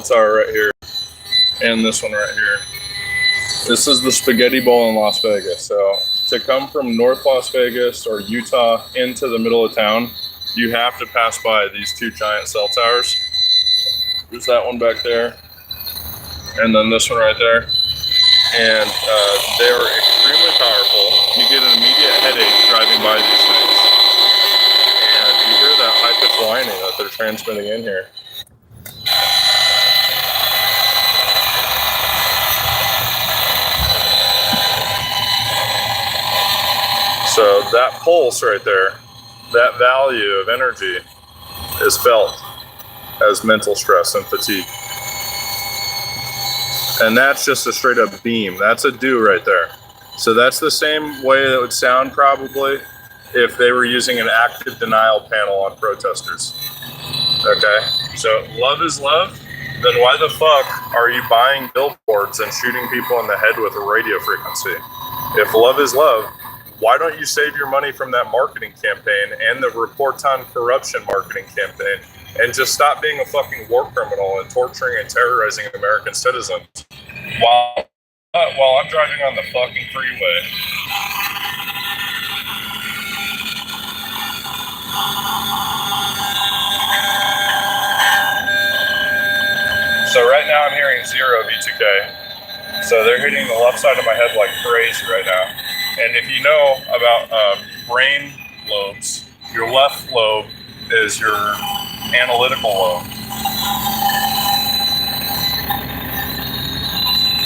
tower right here, and this one right here. This is the Spaghetti Bowl in Las Vegas. So to come from North Las Vegas or Utah into the middle of town, you have to pass by these two giant cell towers. There's that one back there, and then this one right there. And they are extremely powerful. You get an immediate headache driving by these things. And you hear that high-pitched whining that they're transmitting in here. So that pulse right there, that value of energy is felt as mental stress and fatigue. And that's just a straight up beam. That's a do right there. So that's the same way that would sound probably if they were using an active denial panel on protesters. Okay, so love is love. Then why the fuck are you buying billboards and shooting people in the head with a radio frequency? If love is love, why don't you save your money from that marketing campaign and the Reports on Corruption marketing campaign and just stop being a fucking war criminal and torturing and terrorizing American citizens while I'm driving on the fucking freeway? So right now I'm hearing 0 V2K. So they're hitting the left side of my head like crazy right now. And if you know about brain lobes, your left lobe is your analytical lobe.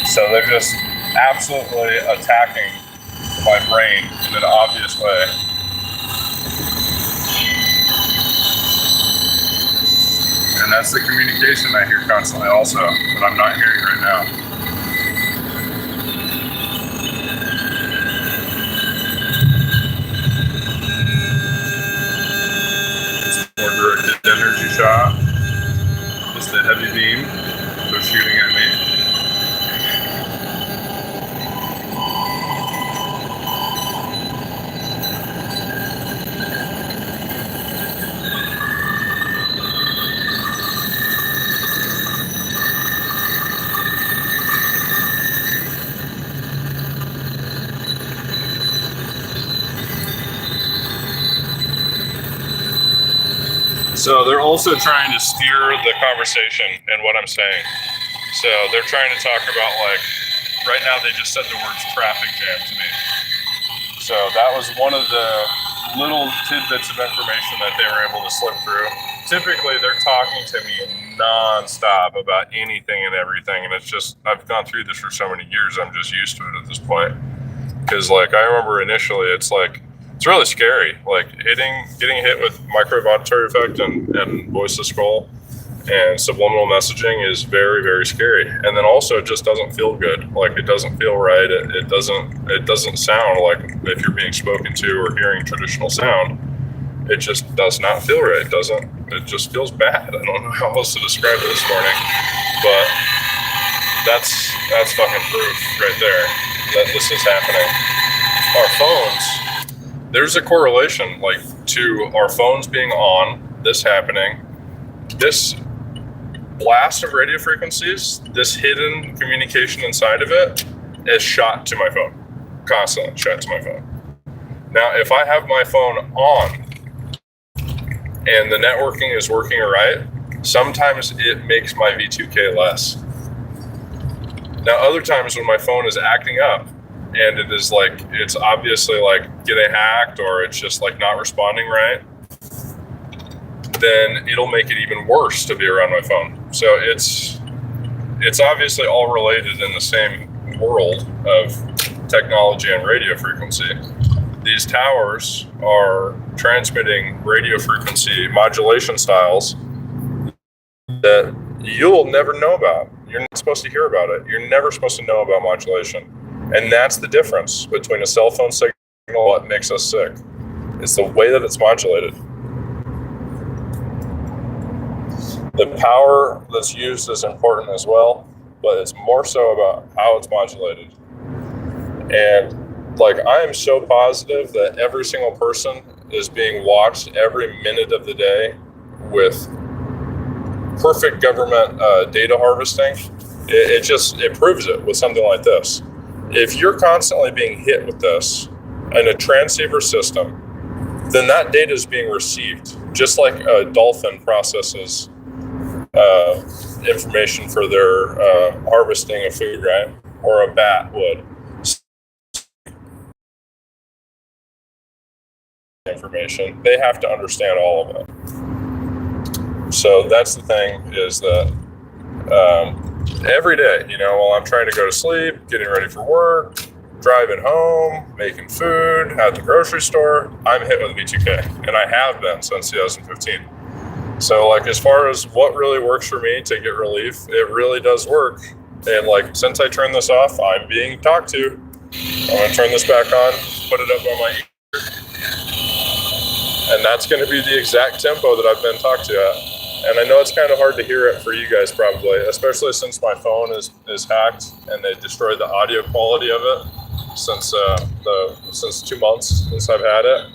So they're just absolutely attacking my brain in an obvious way. And that's the communication I hear constantly also, but I'm not hearing right now. More directed energy shot. Just a heavy beam. They're shooting at me. So they're also trying to steer the conversation in what I'm saying. So they're trying to talk about, like, right now they just said the words traffic jam to me. So that was one of the little tidbits of information that they were able to slip through. Typically they're talking to me non-stop about anything and everything, and it's just, I've gone through this for so many years, I'm just used to it at this point. Because, like, I remember initially it's like, it's really scary, like getting hit with micro-auditory effect and voice to scroll and subliminal messaging is very, very scary. And then also it just doesn't feel good. Like, it doesn't feel right. It doesn't sound like if you're being spoken to or hearing traditional sound. It just does not feel right. It just feels bad. I don't know how else to describe it this morning, but that's fucking proof right there that this is happening. Our phones, there's a correlation, like, to our phones being on, this happening, this blast of radio frequencies, this hidden communication inside of it is shot to my phone, constantly shot to my phone. Now, if I have my phone on and the networking is working right, sometimes it makes my V2K less. Now, other times when my phone is acting up, and it is like, it's obviously like getting hacked or it's just like not responding right, then it'll make it even worse to be around my phone. So it's obviously all related in the same world of technology and radio frequency. These towers are transmitting radio frequency modulation styles that you'll never know about. You're not supposed to hear about it. You're never supposed to know about modulation. And that's the difference between a cell phone signal and what makes us sick. It's the way that it's modulated. The power that's used is important as well, but it's more so about how it's modulated. And, like, I am so positive that every single person is being watched every minute of the day with perfect government data harvesting, it proves it with something like this. If you're constantly being hit with this in a transceiver system, then that data is being received, just like a dolphin processes information for their harvesting of food, right? Or a bat would. Information, they have to understand all of it. So that's the thing, is that every day, while I'm trying to go to sleep, getting ready for work, driving home, making food, at the grocery store, I'm hit with V2K, and I have been since 2015. So, like, as far as what really works for me to get relief, it really does work. And, like, since I turned this off, I'm being talked to. I'm going to turn this back on, put it up on my ear, and that's going to be the exact tempo that I've been talked to at. And I know it's kind of hard to hear it for you guys probably, especially since my phone is hacked and they destroyed the audio quality of it since 2 months since I've had it.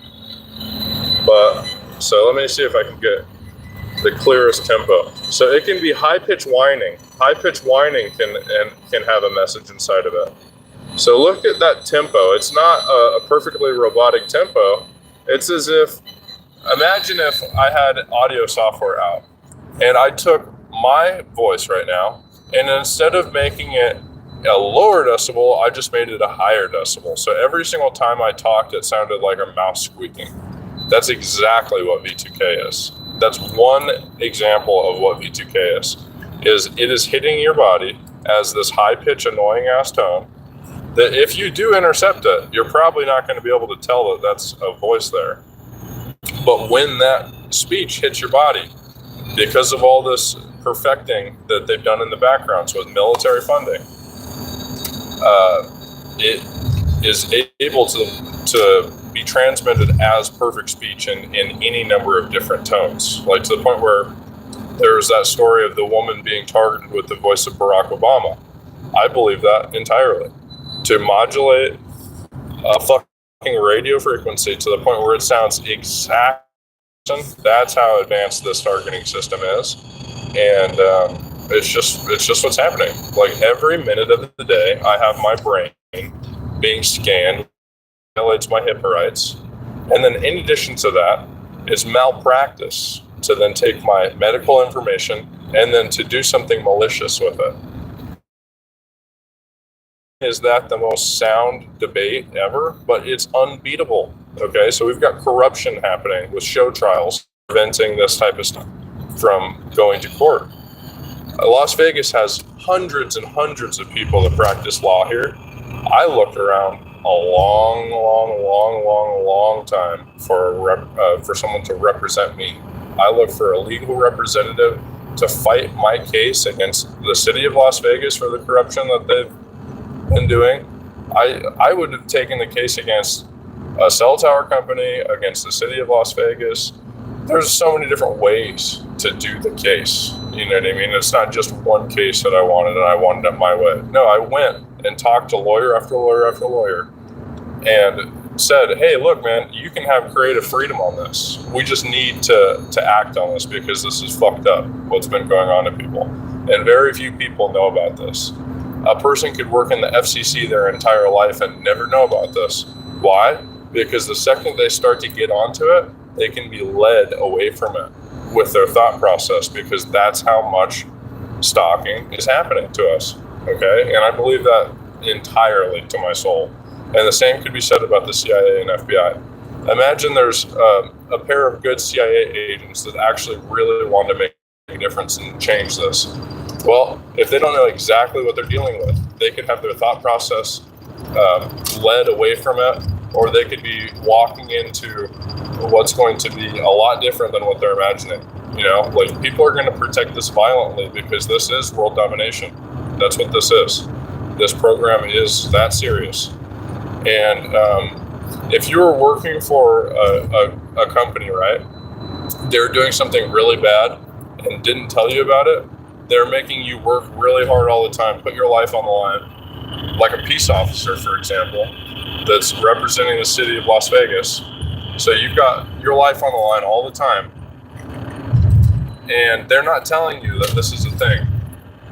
But so let me see if I can get the clearest tempo. So it can be high-pitched whining. High-pitched whining can have a message inside of it. So look at that tempo. It's not a perfectly robotic tempo. It's as if, imagine if I had audio software out and I took my voice right now, and instead of making it a lower decibel, I just made it a higher decibel. So every single time I talked, it sounded like a mouse squeaking. That's exactly what V2K is. That's one example of what V2K is it is hitting your body as this high-pitched, annoying-ass tone that if you do intercept it, you're probably not going to be able to tell that that's a voice there. But when that speech hits your body, because of all this perfecting that they've done in the backgrounds with military funding, it is able to be transmitted as perfect speech in any number of different tones. Like to the point where there's that story of the woman being targeted with the voice of Barack Obama. I believe that entirely. To modulate a fucking radio frequency to the point where it sounds exact. That's how advanced this targeting system is, and it's just what's happening. Like every minute of the day, I have my brain being scanned, violates my HIPAA rights, and then in addition to that, it's malpractice to then take my medical information and then to do something malicious with it. Is that the most sound debate ever? But it's unbeatable. Okay, so we've got corruption happening with show trials preventing this type of stuff from going to court. Las Vegas has hundreds and hundreds of people that practice law here. I looked around a long time for someone to represent me. I looked for a legal representative to fight my case against the city of Las Vegas for the corruption that they've been doing. I would have taken the case against a cell tower company, against the city of Las Vegas. There's so many different ways to do the case. You know what I mean? It's not just one case that I wanted and I wanted it my way. No, I went and talked to lawyer after lawyer after lawyer and said, hey, look, man, you can have creative freedom on this. We just need to act on this because this is fucked up, what's been going on to people. And very few people know about this. A person could work in the FCC their entire life and never know about this. Why? Because the second they start to get onto it, they can be led away from it with their thought process, because that's how much stalking is happening to us. Okay? And I believe that entirely to my soul. And the same could be said about the CIA and FBI. Imagine there's a pair of good CIA agents that actually really want to make a difference and change this. Well, if they don't know exactly what they're dealing with, they could have their thought process led away from it, or they could be walking into what's going to be a lot different than what they're imagining. You know, like, people are going to protect this violently because this is world domination. That's what this is. This program is that serious. And if you're working for a company, right, they're doing something really bad and didn't tell you about it, they're making you work really hard all the time, put your life on the line, like a peace officer, for example, that's representing the city of Las Vegas. So you've got your life on the line all the time. And they're not telling you that this is a thing.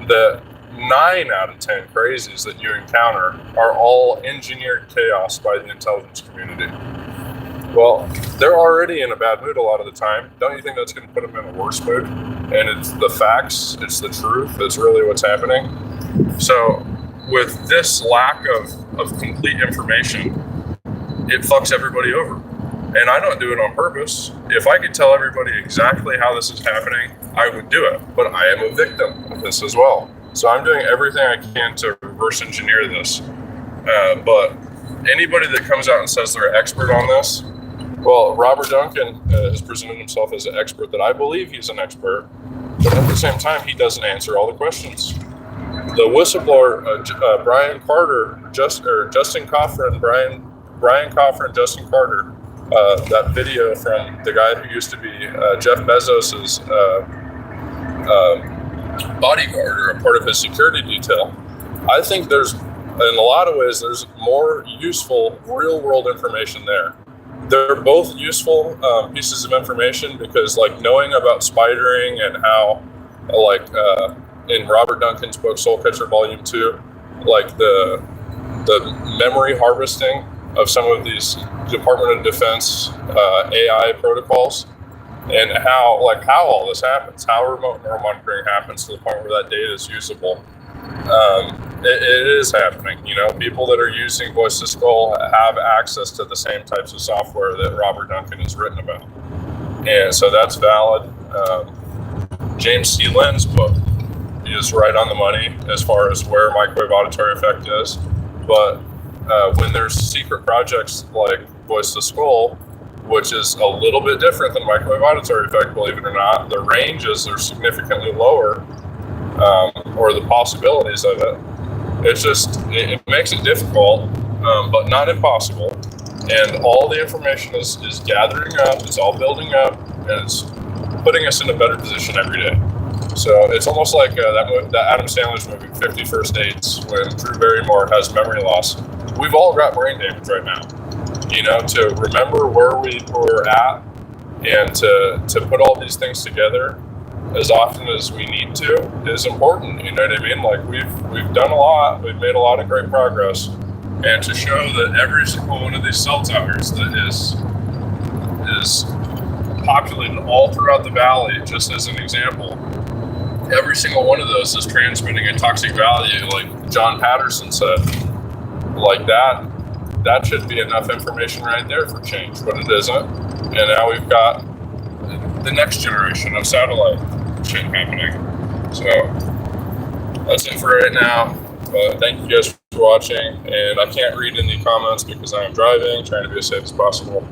The 9 out of 10 crazies that you encounter are all engineered chaos by the intelligence community. Well, they're already in a bad mood a lot of the time. Don't you think that's going to put them in a worse mood? And it's the facts, it's the truth, that's really what's happening. So with this lack of complete information, it fucks everybody over. And I don't do it on purpose. If I could tell everybody exactly how this is happening, I would do it. But I am a victim of this as well. So I'm doing everything I can to reverse engineer this. But anybody that comes out and says they're an expert on this, well, Robert Duncan has presented himself as an expert that I believe he's an expert. But at the same time, he doesn't answer all the questions. The whistleblower, Brian Carter, Justin Coffrin, Brian Coffrin, Justin Carter, that video from the guy who used to be Jeff Bezos's bodyguard or a part of his security detail. I think there's, in a lot of ways, there's more useful real-world information there. They're both useful pieces of information because, like, knowing about spidering and how, in Robert Duncan's book Soul Catcher Volume 2, like the memory harvesting of some of these Department of Defense AI protocols, and how all this happens, how remote neural monitoring happens to the point where that data is usable. It is happening. You know, people that are using Voice to Skull have access to the same types of software that Robert Duncan has written about, and so that's valid. James C. Lynn's book is right on the money as far as where microwave auditory effect is, but when there's secret projects like Voice to Skull, which is a little bit different than microwave auditory effect, believe it or not, the ranges are significantly lower, or the possibilities of it. It's just, it makes it difficult, but not impossible. And all the information is gathering up, it's all building up, and it's putting us in a better position every day. So it's almost like that Adam Sandler's movie, 50 First Dates, when Drew Barrymore has memory loss. We've all got brain damage right now. You know, to remember where we were at and to put all these things together as often as we need to is important. You know what I mean? Like we've done a lot, we've made a lot of great progress, and to show that every single one of these cell towers that is populated all throughout the valley, just as an example, every single one of those is transmitting a toxic value, like John Patterson said. Like that should be enough information right there for change, but it isn't. And now we've got the next generation of satellite shit happening. So that's it for right now. But thank you guys for watching. And I can't read any comments because I am driving, trying to be as safe as possible.